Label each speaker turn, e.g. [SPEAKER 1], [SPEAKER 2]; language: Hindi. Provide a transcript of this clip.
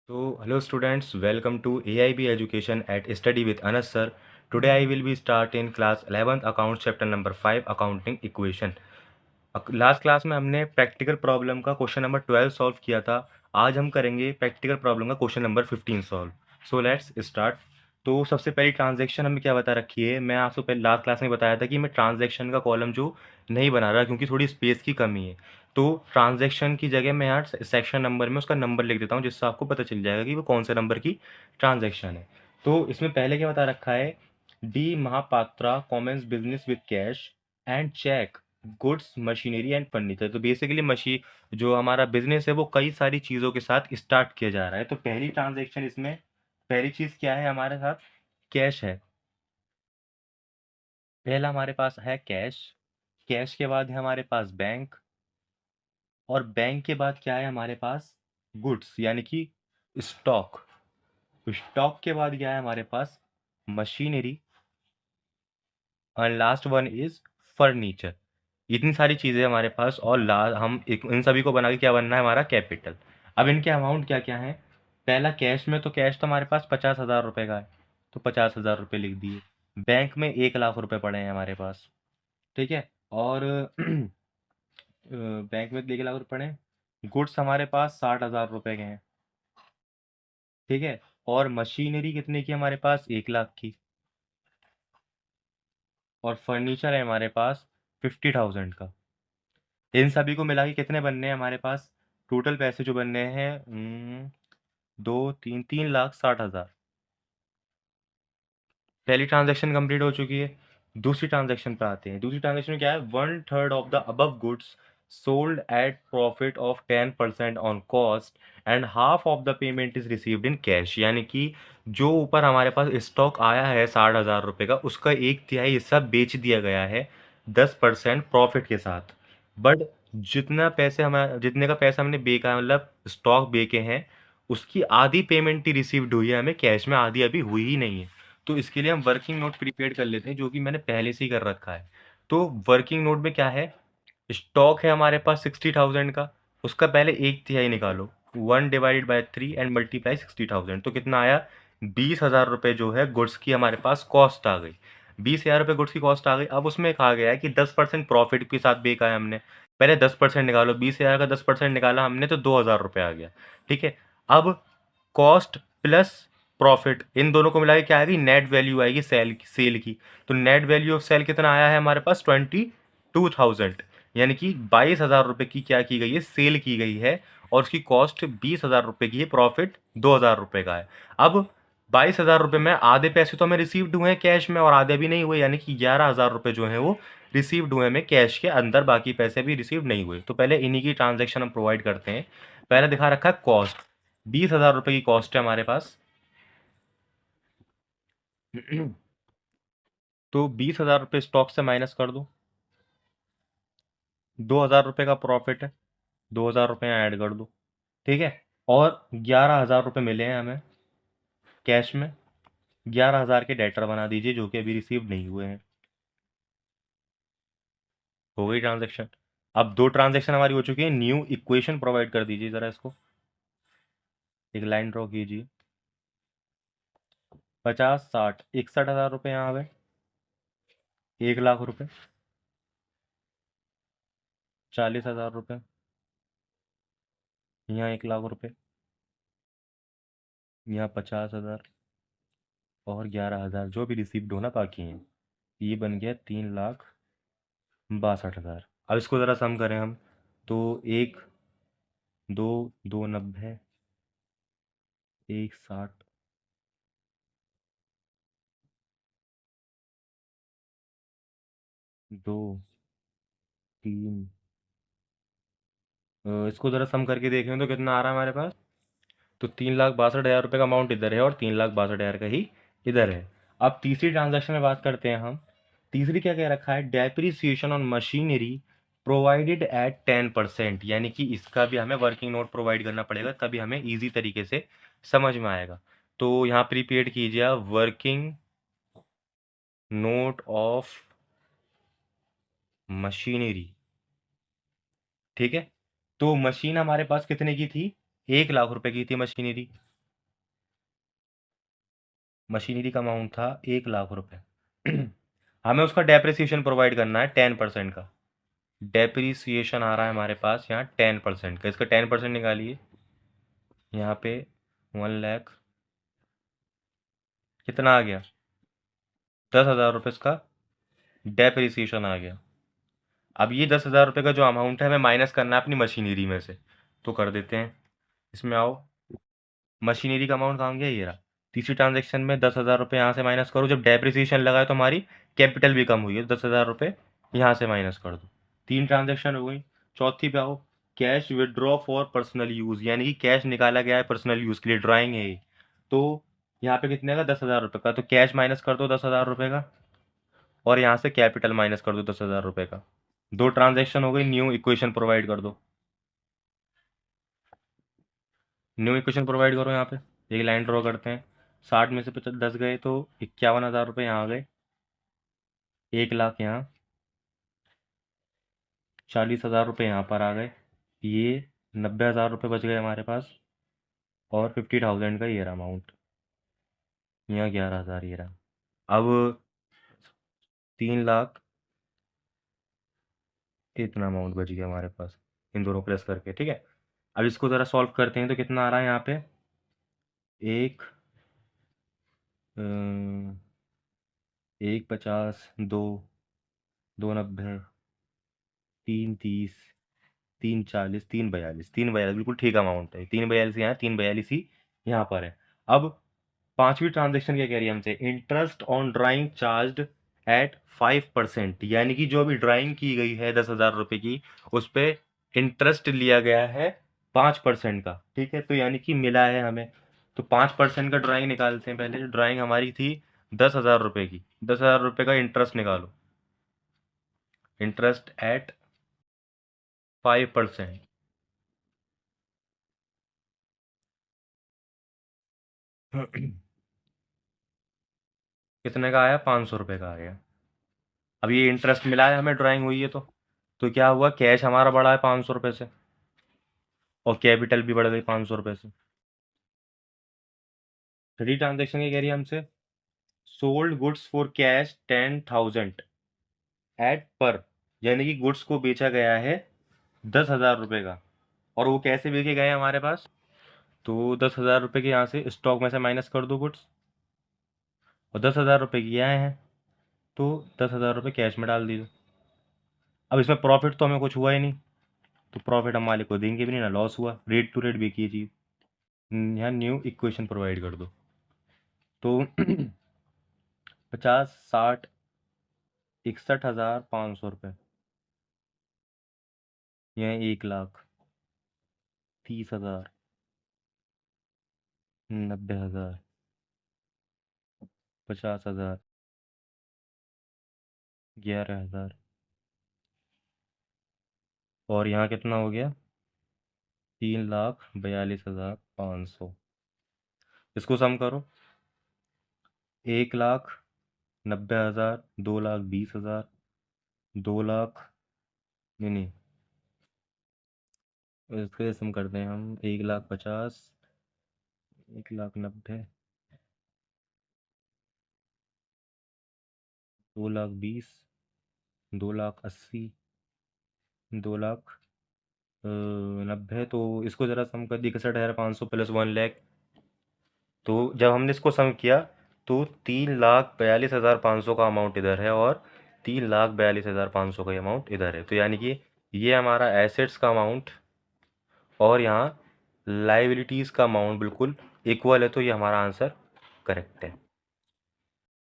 [SPEAKER 1] So, hello students, welcome to AIB Education at Study with Anas sir. Today I will be starting class 11th accounts chapter number 5 accounting equation. Last class में हमने प्रैक्टिकल प्रॉब्लम का क्वेश्चन नंबर 12 सॉल्व किया था। आज हम करेंगे प्रैक्टिकल प्रॉब्लम का question number 15 solve. So let's start. तो सबसे पहली ट्रांजैक्शन हमें क्या बता रखी है, मैं आपको पहले लास्ट क्लास में बताया था कि मैं ट्रांजैक्शन का कॉलम जो नहीं बना रहा क्योंकि थोड़ी स्पेस की कमी है। तो ट्रांजैक्शन की जगह मैं यहाँ सेक्शन नंबर में उसका नंबर लिख देता हूँ जिससे आपको पता चल जाएगा कि वो कौन से नंबर की ट्रांजैक्शन है। तो इसमें पहले क्या बता रखा है, D Mahapatra commence business with cash and cheque goods machinery and furniture. तो बेसिकली जो हमारा बिजनेस है वो कई सारी चीज़ों के साथ स्टार्ट किया जा रहा है। तो पहली ट्रांजैक्शन इसमें पहली चीज़ क्या है हमारे साथ, कैश है। पहला हमारे पास है कैश, कैश के बाद है हमारे पास बैंक, और बैंक के बाद क्या है हमारे पास, गुड्स यानी कि स्टॉक। स्टॉक के बाद क्या है हमारे पास, मशीनरी, और लास्ट वन इज फर्नीचर। इतनी सारी चीज़ें हमारे पास, और इन सभी को बना के क्या बनना है हमारा कैपिटल। अब इनके अमाउंट क्या क्या है, पहला कैश में, तो कैश तो हमारे पास 50,000 रुपये का है, तो 50,000 रुपये लिख दिए। बैंक में 1 लाख रुपए पड़े हैं हमारे पास, ठीक है। और बैंक में 1 लाख रुपये पड़े हैं। गुड्स हमारे पास 60,000 रुपये के हैं, ठीक है। और मशीनरी कितने की हमारे पास, 1 लाख की। और फर्नीचर है हमारे पास 50,000 का। इन सभी को मिला के कितने बनने हैं हमारे पास, टोटल पैसे जो बनने हैं, 3,60,000। पहली ट्रांजैक्शन कंप्लीट हो चुकी है। दूसरी ट्रांजैक्शन पे आते हैं। दूसरी ट्रांजैक्शन में क्या है, 1/3 of the above goods sold at profit of 10% on cost and half of the payment is received in cash. यानी कि जो ऊपर हमारे पास स्टॉक आया है 60,000 रुपये का, उसका 1/3 हिस्सा बेच दिया गया है 10% प्रॉफिट के साथ। बट जितने का पैसा हमने बेचा, मतलब स्टॉक बेचे हैं, उसकी आधी पेमेंट ही रिसीव्ड हुई है हमें कैश में, आधी अभी हुई ही नहीं है। तो इसके लिए हम वर्किंग नोट प्रिपेयर कर लेते हैं, जो कि मैंने पहले से ही कर रखा है। तो वर्किंग नोट में क्या है, स्टॉक है हमारे पास 60,000 का, उसका पहले 1/3 निकालो, 1/3 एंड मल्टीप्लाई 60,000, तो कितना आया, 20,000 रुपये जो है गुड्स की हमारे पास कॉस्ट आ गई। 20,000 रुपये गुड्स की कॉस्ट आ गई। अब उसमें कहा गया है कि 10% प्रॉफिट के साथ बेचा है हमने, पहले 10% निकालो, 20,000 का 10% निकाला हमने तो 2,000 रुपये आ गया, ठीक है। अब कॉस्ट प्लस प्रॉफिट, इन दोनों को मिला के क्या आएगी, नेट वैल्यू आएगी सेल की। तो नेट वैल्यू ऑफ सेल कितना आया है हमारे पास, 22,000। यानी कि 22,000 रुपये की क्या की गई है, सेल की गई है, और उसकी कॉस्ट 20,000 रुपये की है, प्रॉफिट 2,000 रुपये का है। अब 22,000 रुपये में आधे पैसे तो हमें रिसीव्ड हुए हैं कैश में, और आधे भी नहीं हुए, यानी कि 11,000 रुपये जो है वो रिसीव्ड हुए हमें कैश के अंदर, बाकी पैसे भी रिसीव नहीं हुए। तो पहले इन्हीं की ट्रांजेक्शन हम प्रोवाइड करते हैं। पहले दिखा रखा है कॉस्ट, 20,000 रुपये की कॉस्ट है हमारे पास। तो 20,000 रुपये स्टॉक से माइनस कर दो, 2,000 रुपये का प्रॉफिट है, 2,000 रुपये ऐड कर दो, ठीक है। और 11,000 रुपये मिले हैं हमें कैश में, 11,000 के डेटर बना दीजिए जो कि अभी रिसीव नहीं हुए हैं। हो गई ट्रांजेक्शन। अब दो ट्रांजेक्शन हमारी हो चुकी है, न्यू इक्वेशन प्रोवाइड कर दीजिए ज़रा इसको, एक लाइन ड्रॉ कीजिए। 50, 60, 61,000 रुपये यहाँ पे, 1 लाख रुपये, 40,000 रुपये, यहाँ 1 लाख रुपये, यहाँ 50,000, और 11,000 जो भी रिसीव्ड होना बाकी हैं। ये बन गया 3,62,000। अब इसको ज़रा सम करें हम, तो 1, 2, 2,90, 1,60, 2, 3, इसको ज़रा सम करके देखें तो कितना आ रहा है हमारे पास। तो 3,62,000 रुपये का अमाउंट इधर है, और 3,62,000 का ही इधर है। अब तीसरी ट्रांजैक्शन में बात करते हैं हम। तीसरी क्या कह रखा है, depreciation on machinery provided eight 10%। यानी कि इसका भी हमें वर्किंग नोट प्रोवाइड करना पड़ेगा, तभी हमें ईजी तरीके से समझ में आएगा। तो यहाँ प्रीपेड कीजिए आप, वर्किंग नोट ऑफ मशीनरी, ठीक है। तो मशीन हमारे पास कितने की थी, 1 लाख रुपए की थी मशीनरी। मशीनरी का अमाउंट था 1 लाख रुपए। हमें उसका डेप्रिसिएशन प्रोवाइड करना है 10% का। डेप्रिसिएशन आ रहा है हमारे पास यहाँ 10% का, इसका 10% निकालिए। यहाँ पे 1 लाख कितना आ गया, 10,000 रुपये इसका डेप्रिसिएशन आ गया। अब ये 10,000 रुपये का जो अमाउंट है हमें माइनस करना है अपनी मशीनरी में से, तो कर देते हैं। इसमें आओ, मशीनरी का अमाउंट कहाँ गया, ये रहा। तीसरी ट्रांजेक्शन में 10,000 रुपये यहाँ से माइनस करो, जब डेप्रिसिएशन लगा है तो हमारी कैपिटल भी कम हुई है, 10,000 रुपये यहाँ से माइनस कर दो। 3 ट्रांजेक्शन हो गई। चौथी पे आओ, cash withdraw for personal use, यानी कि कैश निकाला गया है पर्सनल यूज़ के लिए, ड्राइंग है ये। तो यहाँ पे कितने का, 10,000 रुपये का, तो कैश माइनस कर दो 10,000 रुपये का, और यहाँ से कैपिटल माइनस कर दो 10,000 रुपये का। 2 ट्रांजेक्शन हो गई, न्यू इक्वेशन प्रोवाइड कर दो। न्यू इक्वेशन प्रोवाइड करो, यहाँ पे एक लाइन ड्रॉ करते हैं। 60 में से 10 गए तो 51,000 रुपये यहाँ आ गए, 1 लाख यहाँ, 40,000 रुपये यहाँ पर आ गए, ये 90,000 रुपये बच गए हमारे पास, और 50,000 का ये रहा अमाउंट, यहाँ 11,000 ये रहा। अब 3 लाख इतना अमाउंट बच गया हमारे पास, इन दोनों प्लस करके, ठीक है। अब इसको ज़रा सॉल्व करते हैं तो कितना आ रहा है यहाँ पे, एक 1,50, 2,90, 3,30, 3,40, 3,42, 3,42 बिल्कुल ठीक अमाउंट है। 3,42 यहाँ, 3,42 ही यहाँ पर है। अब पांचवी ट्रांजेक्शन क्या कह रही है हमसे, interest on drawing charged at 5%, यानी कि जो अभी ड्राइंग की गई है 10,000 रुपये की, उस पर इंटरेस्ट लिया गया है 5% का, ठीक है। तो यानी कि मिला है हमें, तो 5% का ड्राइंग निकालते हैं। पहले ड्राइंग हमारी थी 10,000 रुपये की, 10,000 रुपये का इंटरेस्ट निकालो, इंटरेस्ट एट 5%। कितने का आया, 500 रुपये का आ गया। अब ये इंटरेस्ट मिला है हमें, ड्राइंग हुई है तो क्या हुआ, कैश हमारा बढ़ा है 500 रुपये से, और कैपिटल भी बढ़ गई 500 रुपये से। थर्डी ट्रांजेक्शन क्या कह रही है हमसे, sold goods for cash 10,000 at par, यानी कि गुड्स को बेचा गया है 10,000 रुपये का, और वो कैसे बेचे गए हैं हमारे पास, तो 10,000 रुपये के यहाँ से स्टॉक में से माइनस कर दो गुड्स, और 10,000 रुपये की आए हैं, तो 10,000 रुपये कैश में डाल दीजिए। अब इसमें प्रॉफिट तो हमें कुछ हुआ ही नहीं, तो प्रॉफिट हम मालिक को देंगे भी नहीं, ना लॉस हुआ, रेट टू रेट बिकी चीज। यहाँ न्यू इक्वेशन प्रोवाइड कर दो, तो 50, 60, 61,500 रुपये, यहाँ 1 लाख, 30,000, 90,000, 50,000, 11,000, और यहाँ कितना हो गया, 3,42,500। इसको सम करो, 1,90,000, 2,20,000, 2 लाख, नहीं नहीं, इसके सम करते हैं हम, 1,50,000, 1,90,000, 2,20,000, 2,80,000, 2,90,000, तो इसको ज़रा सम कर दी, 61,500 प्लस 1 लाख, तो जब हमने इसको सम किया तो 3,42,500 का अमाउंट इधर है, और 3,42,500 का अमाउंट इधर है, तो यानी कि ये हमारा एसेट्स का अमाउंट और यहाँ लाइबिलिटीज़ का अमाउंट बिल्कुल इक्वल है, तो ये हमारा आंसर करेक्ट है।